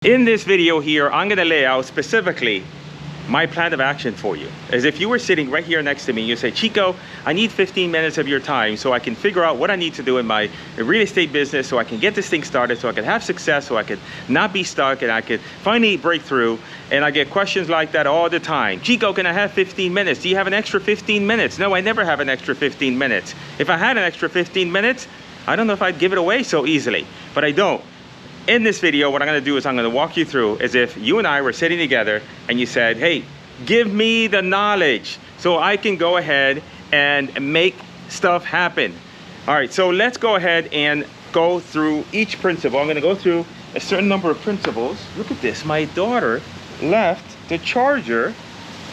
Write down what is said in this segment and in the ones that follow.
In this video here, I'm gonna lay out specifically my plan of action for you. As if you were sitting right here next to me, you say, Chico, I need 15 minutes of your time so I can figure out what I need to do in my real estate business so I can get this thing started, so I can have success, so I can not be stuck, and I can finally break through. And I get questions like that all the time. Chico, can I have 15 minutes? Do you have an extra 15 minutes? No, I never have an extra 15 minutes. If I had an extra 15 minutes, I don't know if I'd give it away so easily, but I don't. In this video, what I'm gonna do is I'm gonna walk you through as if you and I were sitting together and you said, hey, give me the knowledge so I can go ahead and make stuff happen. All right, so let's go ahead and go through each principle. I'm gonna go through a certain number of principles. Look at this, my daughter left the charger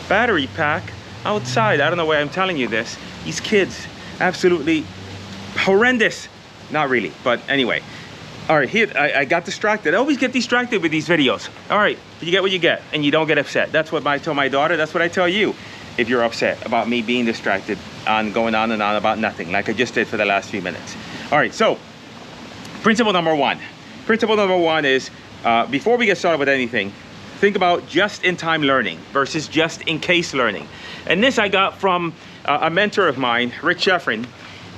battery pack outside. I don't know why I'm telling you this. These kids, absolutely horrendous. Not really, but anyway. All right, here, I got distracted. I always get distracted with these videos. All right, you get what you get, and you don't get upset. That's what I tell my daughter. That's what I tell you if you're upset about me being distracted on going on and on about nothing, like I just did for the last few minutes. All right, so principle number one. Principle number one is, before we get started with anything, think about just-in-time learning versus just-in-case learning. And this I got from a mentor of mine, Rich Sheffrin.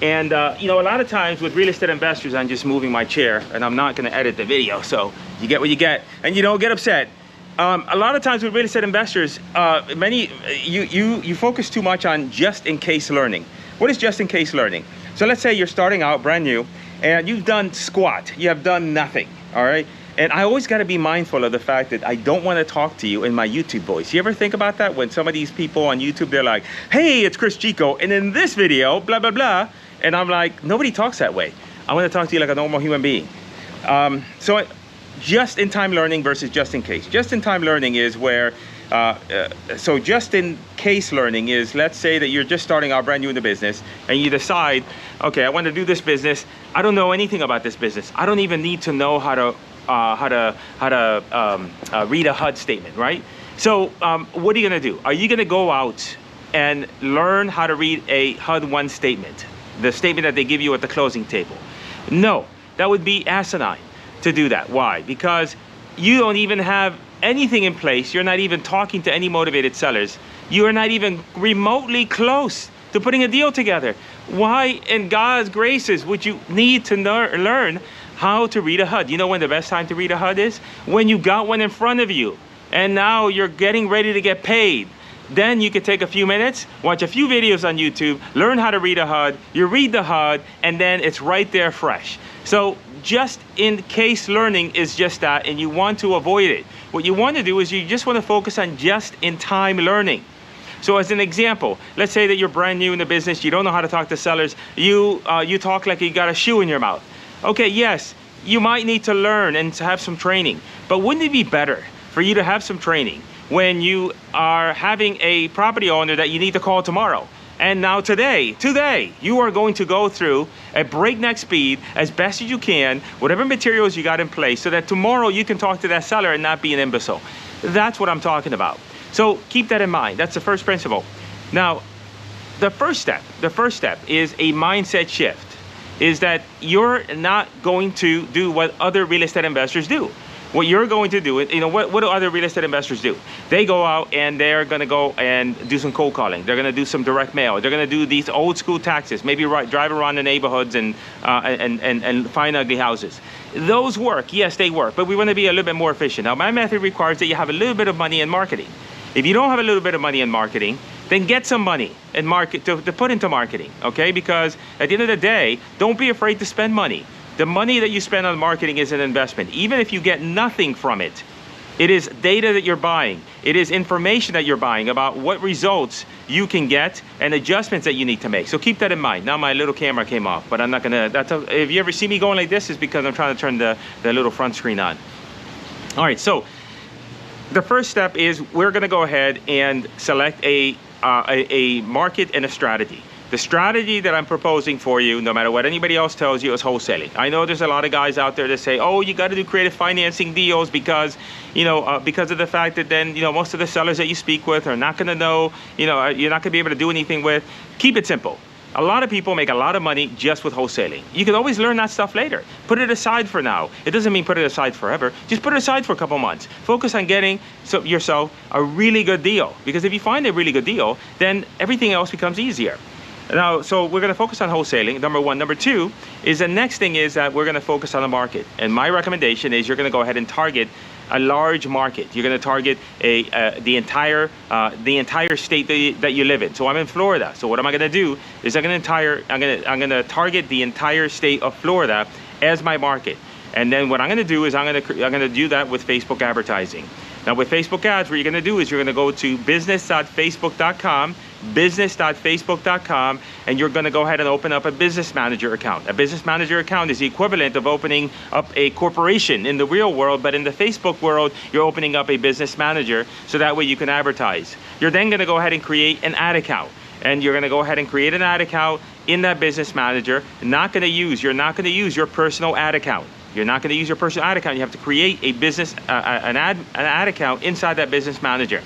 And you know, a lot of times with real estate investors, I'm just moving my chair and I'm not gonna edit the video, so you get what you get and you don't get upset. A lot of times with real estate investors, you focus too much on just-in-case learning. What is just-in-case learning? So let's say you're starting out brand new and you've done squat, you have done nothing, all right? And I always gotta be mindful of the fact that I don't wanna talk to you in my YouTube voice. You ever think about that? When some of these people on YouTube, they're like, hey, it's Cris Chico, and in this video, blah, blah, blah. And I'm like, nobody talks that way. I want to talk to you like a normal human being. So just-in-time learning versus just-in-case. Just-in-time learning is where, so just-in-case learning is, let's say that you're just starting out brand new in the business and you decide, okay, I want to do this business. I don't know anything about this business. I don't even need to know how to read a HUD statement, right? So what are you going to do? Are you going to go out and learn how to read a HUD-1 statement? The statement that they give you at the closing table? No, that would be asinine to do that. Why? Because you don't even have anything in place. You're not even talking to any motivated sellers. You are not even remotely close to putting a deal together. Why in God's graces would you need to learn how to read a HUD? You know when the best time to read a HUD is? When you got one in front of you and now you're getting ready to get paid. Then you could take a few minutes, watch a few videos on YouTube, learn how to read a HUD, you read the HUD, and then it's right there fresh. So just-in-case learning is just that, and you want to avoid it. What you want to do is you just want to focus on just-in-time learning. So as an example, let's say that you're brand new in the business, you don't know how to talk to sellers, you talk like you got a shoe in your mouth. Okay, yes, you might need to learn and to have some training, but wouldn't it be better for you to have some training when you are having a property owner that you need to call tomorrow? And now today, you are going to go through at breakneck speed as best as you can, whatever materials you got in place, so that tomorrow you can talk to that seller and not be an imbecile. That's what I'm talking about. So keep that in mind. That's the first principle. Now, the first step is a mindset shift, is that you're not going to do what other real estate investors do. What you're going to do, you know, what do other real estate investors do? They go out and they're going to go and do some cold calling. They're going to do some direct mail. They're going to do these old school taxes, maybe drive around the neighborhoods and find ugly houses. Those work, yes, they work, but we want to be a little bit more efficient. Now, my method requires that you have a little bit of money in marketing. If you don't have a little bit of money in marketing, then get some money in to put into marketing, okay? Because at the end of the day, don't be afraid to spend money. The money that you spend on marketing is an investment. Even if you get nothing from it, it is data that you're buying. It is information that you're buying about what results you can get and adjustments that you need to make. So keep that in mind. Now my little camera came off, but I'm not gonna, if you ever see me going like this, it's because I'm trying to turn the little front screen on. All right, so the first step is we're gonna go ahead and select a market and a strategy. The strategy that I'm proposing for you, no matter what anybody else tells you, is wholesaling. I know there's a lot of guys out there that say, oh, you got to do creative financing deals because, you know, because of the fact that then, you know, most of the sellers that you speak with are not going to know, you know, you're not going to be able to do anything with. Keep it simple. A lot of people make a lot of money just with wholesaling. You can always learn that stuff later. Put it aside for now. It doesn't mean put it aside forever. Just put it aside for a couple months. Focus on getting yourself a really good deal. Because if you find a really good deal, then everything else becomes easier. Now, so we're going to focus on wholesaling, number one. Number two is the next thing is that we're going to focus on the market. And my recommendation is you're going to go ahead and target a large market. You're going to target the entire state that you live in. So I'm in Florida. So what am I going to do is I'm going to target the entire state of Florida as my market. And then what I'm going to do is I'm going to do that with Facebook advertising. Now with Facebook ads, what you're going to do is you're going to go to business.facebook.com, business.facebook.com, and you're going to go ahead and open up a business manager account. A business manager account is the equivalent of opening up a corporation in the real world, but in the Facebook world, you're opening up a business manager so that way you can advertise. You're then going to go ahead and create an ad account. And you're going to go ahead and create an ad account in that business manager. You're not going to use your personal ad account. You're not going to use your personal ad account. You have to create a business an ad account inside that business manager.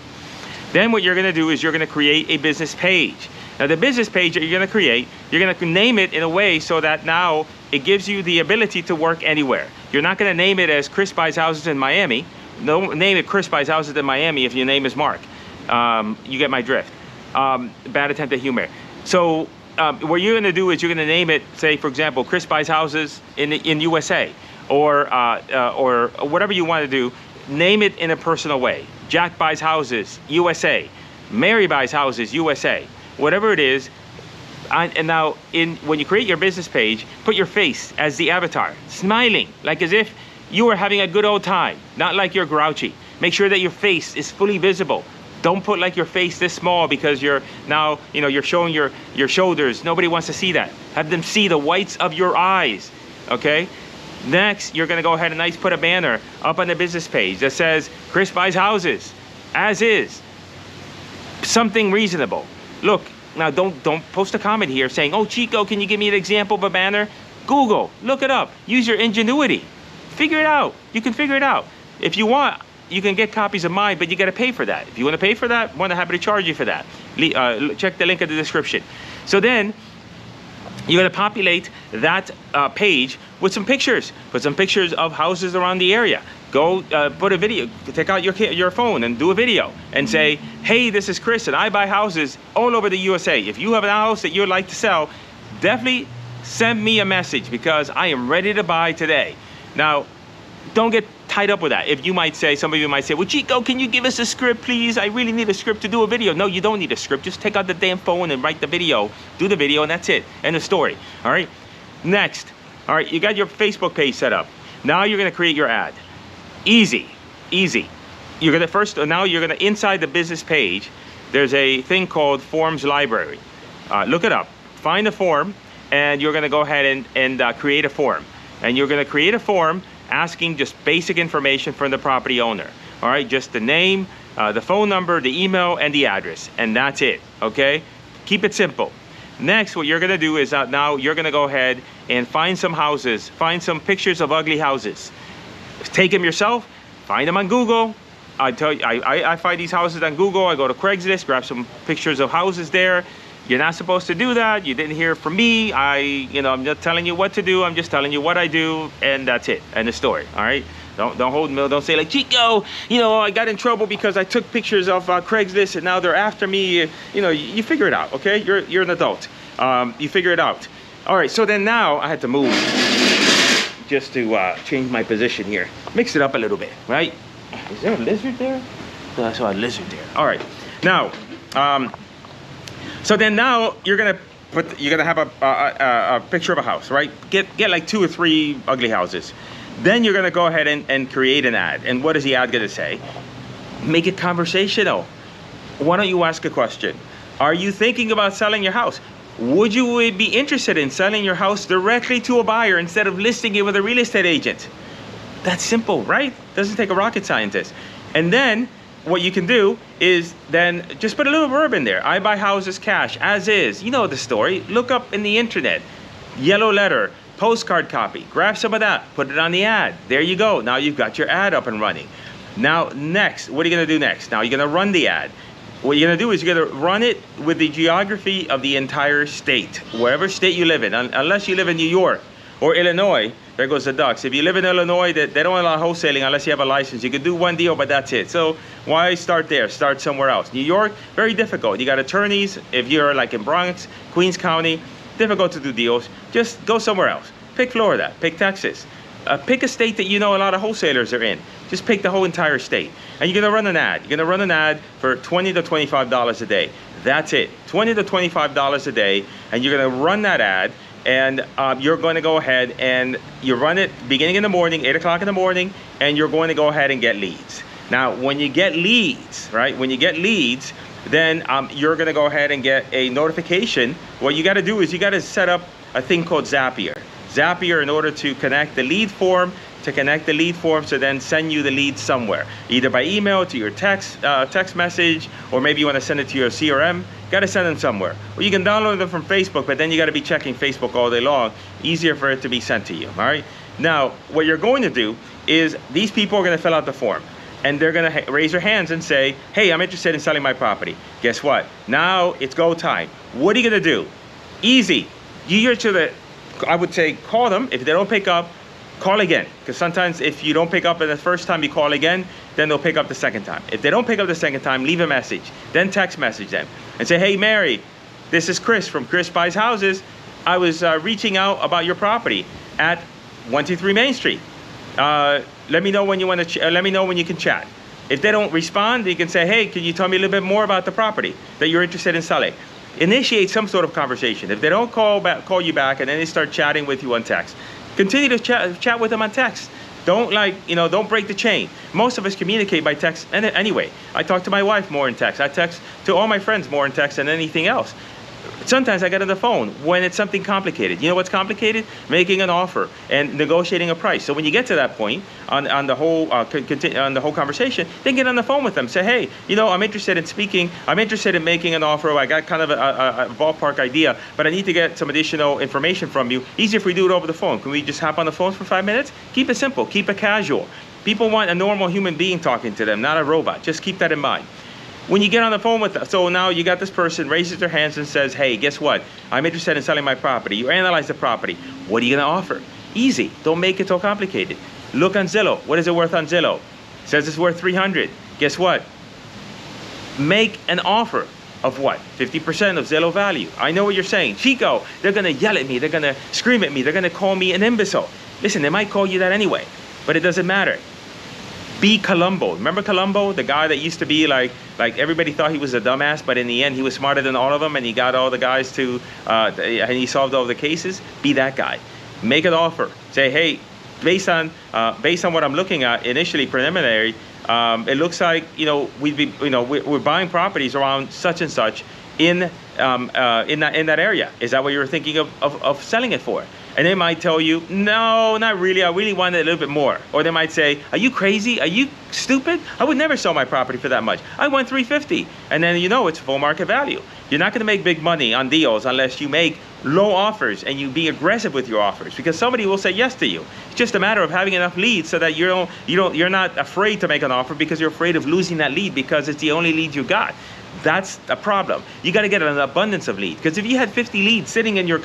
Then what you're going to do is you're going to create a business page. Now the business page that you're going to create, you're going to name it in a way so that now it gives you the ability to work anywhere. You're not going to name it as Cris Buys Houses in Miami. No, name it Cris Buys Houses in Miami if your name is Mark. You get my drift. Bad attempt at humor. So what you're going to do is you're going to name it, say for example, Cris Buys Houses in USA, or whatever you want to do. Name it in a personal way. Jack Buys Houses USA, Mary Buys Houses USA, whatever it is. And now when you create your business page, put your face as the avatar, smiling like as if you were having a good old time, not like you're grouchy. Make sure that your face is fully visible. Don't put like your face this small because you're now, you're showing your shoulders. Nobody wants to see that. Have them see the whites of your eyes, okay? Next, you're gonna go ahead and put a banner up on the business page that says, Cris Buys Houses, as is. Something reasonable. Look, now don't post a comment here saying, oh Chico, can you give me an example of a banner? Google, look it up, use your ingenuity. Figure it out, you can figure it out. If you want, you can get copies of mine, but you gotta pay for that. If you wanna pay for that, I'm more than happy to charge you for that. Check the link in the description. So then, you're gonna populate that page with some pictures. Put some pictures of houses around the area. Go put a video, take out your phone and do a video and say, hey, this is Cris and I buy houses all over the USA. If you have a house that you'd like to sell, definitely send me a message because I am ready to buy today. Now, don't get tied up with that. If you might say, some of you might say, well, Chico, can you give us a script, please? I really need a script to do a video. No, you don't need a script. Just take out the damn phone and write the video. Do the video, and that's it. End of story. All right? Next. All right, you got your Facebook page set up. Now you're going to create your ad. Easy. Easy. You're going to now you're going to, inside the business page, there's a thing called Forms Library. Look it up. Find a form, and you're going to go ahead and create a form. And you're going to create a form asking just basic information from the property owner. All right, just the name, the phone number, the email, and the address, and that's it. Okay, keep it simple. Next, what you're gonna do is now you're gonna go ahead and find some houses, find some pictures of ugly houses. Take them yourself, find them on Google. I tell you, I find these houses on Google. I go to Craigslist, grab some pictures of houses there. You're not supposed to do that. You didn't hear from me. I'm not telling you what to do. I'm just telling you what I do, and that's it. End of story. All right. Don't say like, Chico, I got in trouble because I took pictures of Craigslist and now they're after me. You figure it out. Okay. You're an adult. You figure it out. All right. So then now I had to move just to change my position here. Mix it up a little bit. Right. Is there a lizard there? I saw a lizard there. All right. Now. So then now you're gonna have a picture of a house, right? Get like 2 or 3 ugly houses. Then you're gonna go ahead and create an ad. And what is the ad gonna say? Make it conversational. Why don't you ask a question? Are you thinking about selling your house? Would you be interested in selling your house directly to a buyer instead of listing it with a real estate agent? That's simple, right? Doesn't take a rocket scientist. And then what you can do is then just put a little verb in there. I buy houses cash, as is. You know the story. Look up in the internet. Yellow letter, postcard copy. Grab some of that, put it on the ad. There you go. Now you've got your ad up and running. Now next, what are you gonna do next? Now you're gonna run the ad. What you're going to do is you're going to run it with the geography of the entire state, wherever state you live in, unless you live in New York or Illinois. There goes the ducks. If you live in Illinois, they don't allow wholesaling unless you have a license. You can do one deal, but that's it. So why start there? Start somewhere else. New York, very difficult. You got attorneys. If you're like in Bronx, Queens County, difficult to do deals. Just go somewhere else. Pick Florida. Pick Texas. Pick a state that you know a lot of wholesalers are in. Just pick the whole entire state. And you're going to run an ad. You're going to run an ad for $20 to $25 a day. That's it. $20 to $25 a day. And you're going to run that ad. And you're going to go ahead and you run it beginning in the morning, 8 o'clock in the morning. And you're going to go ahead and get leads. Now, when you get leads, right? When you get leads, then you're going to go ahead and get a notification. What you got to do is you got to set up a thing called Zapier. Zapier in order to connect the lead form, to then send you the lead somewhere, either by email, to your text message, or maybe you want to send it to your CRM. Got to send them somewhere. Well, you can download them from Facebook, but then you got to be checking Facebook all day long. Easier for it to be sent to you. All right. Now, what you're going to do is these people are going to fill out the form, and they're going to raise their hands and say, "Hey, I'm interested in selling my property." Guess what? Now it's go time. What are you going to do? Easy. You're to the I would say call them. If they don't pick up, call again. Because sometimes if you don't pick up the first time you call again, then they'll pick up the second time. If they don't pick up the second time, leave a message. Then text message them and say, "Hey, Mary, this is Chris from Cris Buys Houses. I was reaching out about your property at 123 Main Street. Let me know when you want to. Let me know when you can chat." If they don't respond, you can say, "Hey, can you tell me a little bit more about the property that you're interested in selling?" Initiate some sort of conversation. If they don't call you back, and then they start chatting with you on text, continue to chat with them on text. Don't don't break the chain. Most of us communicate by text. And anyway, I talk to my wife more in text. I text to all my friends more in text than anything else. Sometimes I get on the phone when it's something complicated. You know what's complicated? Making an offer and negotiating a price. So when you get to that point on the whole conversation, then get on the phone with them. Say, "Hey, I'm interested in speaking. I'm interested in making an offer. I got kind of a ballpark idea, but I need to get some additional information from you. Easier if we do it over the phone. Can we just hop on the phone for 5 minutes?" Keep it simple. Keep it casual. People want a normal human being talking to them, not a robot. Just keep that in mind. When you get on the phone with them, so now you got this person raises their hands and says, "Hey, guess what? I'm interested in selling my property." You analyze the property. What are you going to offer? Easy. Don't make it so complicated. Look on Zillow. What is it worth on Zillow? It says it's worth $300. Guess what? Make an offer of what? 50% of Zillow value. I know what you're saying. "Chico, they're going to yell at me. They're going to scream at me. They're going to call me an imbecile." Listen, they might call you that anyway, but it doesn't matter. Be Columbo. Remember Columbo, the guy that used to be like everybody thought he was a dumbass, but in the end he was smarter than all of them, and he got all the guys to, and he solved all the cases. Be that guy. Make an offer. Say, "Hey, based on what I'm looking at initially, preliminary, it looks like we're buying properties around such and such in that area. Is that what you were thinking of selling it for?" And they might tell you, "No, not really. I really want it a little bit more." Or they might say, "Are you crazy? Are you stupid? I would never sell my property for that much. I want $350." And then it's full market value. You're not going to make big money on deals unless you make low offers and you be aggressive with your offers, because somebody will say yes to you. It's just a matter of having enough leads so that you're not afraid to make an offer because you're afraid of losing that lead because it's the only lead you got. That's a problem. You got to get an abundance of leads, because if you had 50 leads sitting in your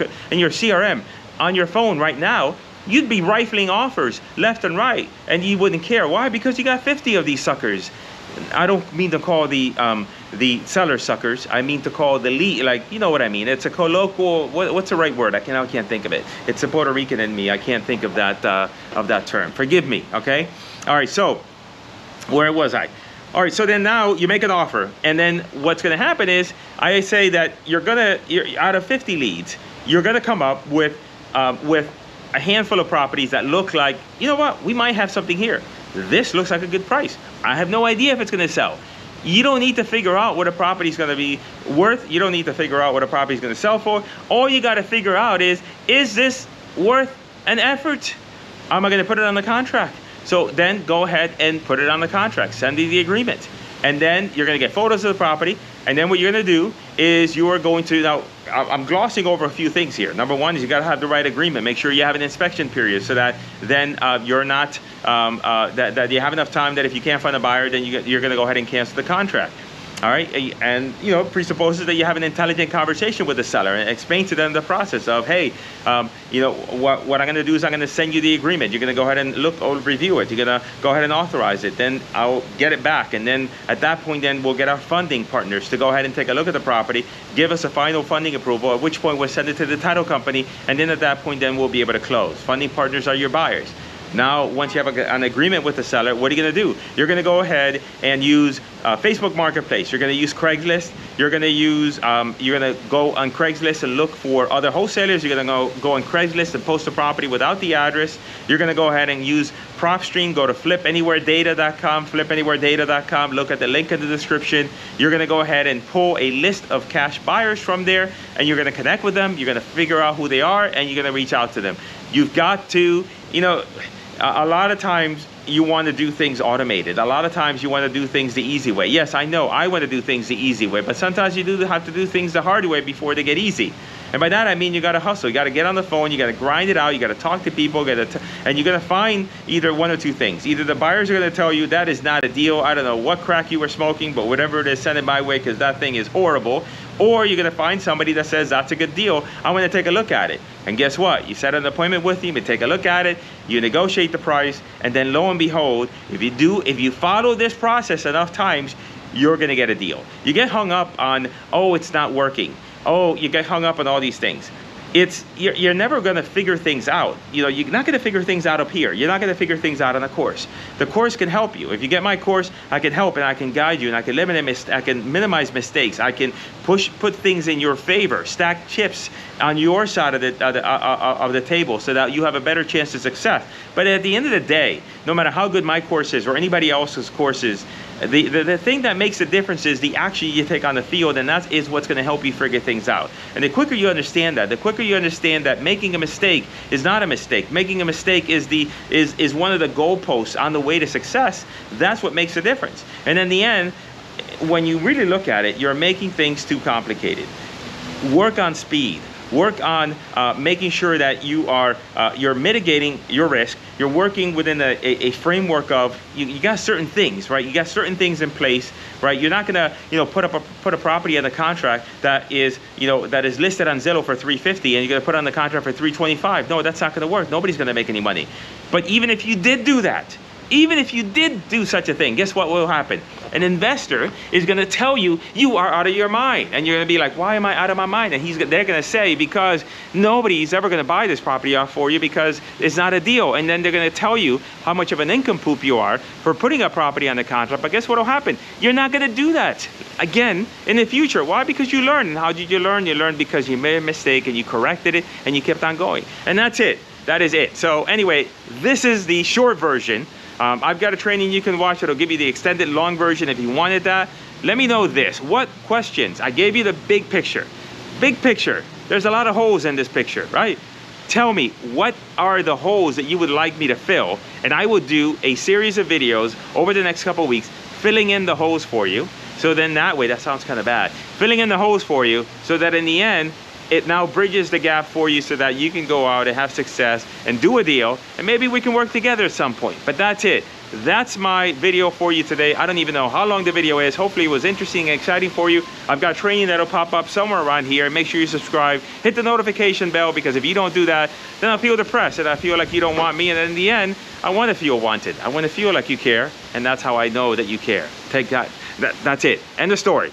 CRM on your phone right now, you'd be rifling offers left and right, and you wouldn't care. Why? Because you got 50 of these suckers. I don't mean to call the seller suckers. I mean to call the lead, you know what I mean. It's a colloquial. What's the right word? I can't think of it. It's a Puerto Rican in me. I can't think of that term. Forgive me. Okay. All right. So where was I? All right. So then now you make an offer, and then what's going to happen is I say that you're out of 50 leads, you're going to come up with a handful of properties that look like, we might have something here. This looks like a good price. I have no idea if it's going to sell. You don't need to figure out what a property is going to be worth. You don't need to figure out what a property is going to sell for. All you got to figure out is this worth an effort? Am I going to put it on the contract? So then go ahead and put it on the contract. Send me the agreement. And then you're going to get photos of the property. And then what you're going to do is you are going to, now I'm glossing over a few things here. Number one is you got to have the right agreement. Make sure you have an inspection period so that then you're not, that you have enough time that if you can't find a buyer, then you're going to go ahead and cancel the contract. All right, and presupposes that you have an intelligent conversation with the seller and explain to them the process of, hey, what I'm going to do is I'm going to send you the agreement. You're going to go ahead and look or review it. You're going to go ahead and authorize it. Then I'll get it back, and then at that point, then we'll get our funding partners to go ahead and take a look at the property, give us a final funding approval. At which point we'll send it to the title company, and then at that point, then we'll be able to close. Funding partners are your buyers. Now, once you have an agreement with the seller, what are you going to do? You're going to go ahead and use Facebook Marketplace. You're going to use Craigslist. You're going to use, you're going to go on Craigslist and look for other wholesalers. You're going to go on Craigslist and post a property without the address. You're going to go ahead and use PropStream. Go to flipanywheredata.com, look at the link in the description. You're going to go ahead and pull a list of cash buyers from there, and you're going to connect with them. You're going to figure out who they are, and you're going to reach out to them. You've got to, a lot of times you want to do things automated. A lot of times you want to do things the easy way. Yes, I know I want to do things the easy way, but sometimes you do have to do things the hard way before they get easy. And by that I mean you got to hustle. You got to get on the phone. You got to grind it out. You got to talk to people. And you're going to find either one or two things. Either the buyers are going to tell you that is not a deal. I don't know what crack you were smoking, but whatever it is, send it my way because that thing is horrible. Or you're going to find somebody that says that's a good deal. I want to take a look at it. And guess what? You set an appointment with him, you take a look at it, you negotiate the price, and then lo and behold, if you follow this process enough times, you're going to get a deal. You get hung up on, oh, it's not working. Oh, you get hung up on all these things. You're never going to figure things out. You're not going to figure things out up here. You're not going to figure things out on a course. The course can help you. If you get my course, I can help and I can guide you and I can minimize mistakes. I can put things in your favor, stack chips on your side of the table so that you have a better chance of success. But at the end of the day, no matter how good my course is or anybody else's course is, the thing that makes the difference is the action you take on the field, and that is what's going to help you figure things out. And the quicker you understand that, the quicker you understand that making a mistake is not a mistake. Making a mistake is one of the goalposts on the way to success. That's what makes the difference. And in the end, when you really look at it, you're making things too complicated. Work on speed. Work on making sure that you're mitigating your risk. You're working within a framework of you got certain things, right? You got certain things in place, right? You're not gonna put a property on the contract that is listed on Zillow for $350 and you're gonna put it on the contract for $325. No, that's not gonna work. Nobody's gonna make any money. But even if you did do that, even if you did do such a thing, guess what will happen? An investor is going to tell you are out of your mind. And you're going to be like, why am I out of my mind? And they're going to say, because nobody's ever going to buy this property off for you because it's not a deal. And then they're going to tell you how much of an nincompoop you are for putting a property on the contract. But guess what will happen? You're not going to do that again in the future. Why? Because you learned. And how did you learn? You learned because you made a mistake and you corrected it and you kept on going. And that's it. That is it. So anyway, this is the short version. I've got a training you can watch. It'll give you the extended long version if you wanted that. Let me know this. What questions? I gave you the big picture. Big picture. There's a lot of holes in this picture, right? Tell me, what are the holes that you would like me to fill? And I will do a series of videos over the next couple of weeks filling in the holes for you. So then that way, that sounds kind of bad. Filling in the holes for you so that in the end, it now bridges the gap for you so that you can go out and have success and do a deal, and maybe we can work together at some point. But that's it. That's my video for you today. I don't even know how long the video is. Hopefully it was interesting and exciting for you. I've got training that'll pop up somewhere around here. Make sure you subscribe, hit the notification bell, because if you don't do that, then I feel depressed and I feel like you don't want me. And in the end, I want to feel wanted. I want to feel like you care, and that's how I know that you care. Take that. That's it. End of story.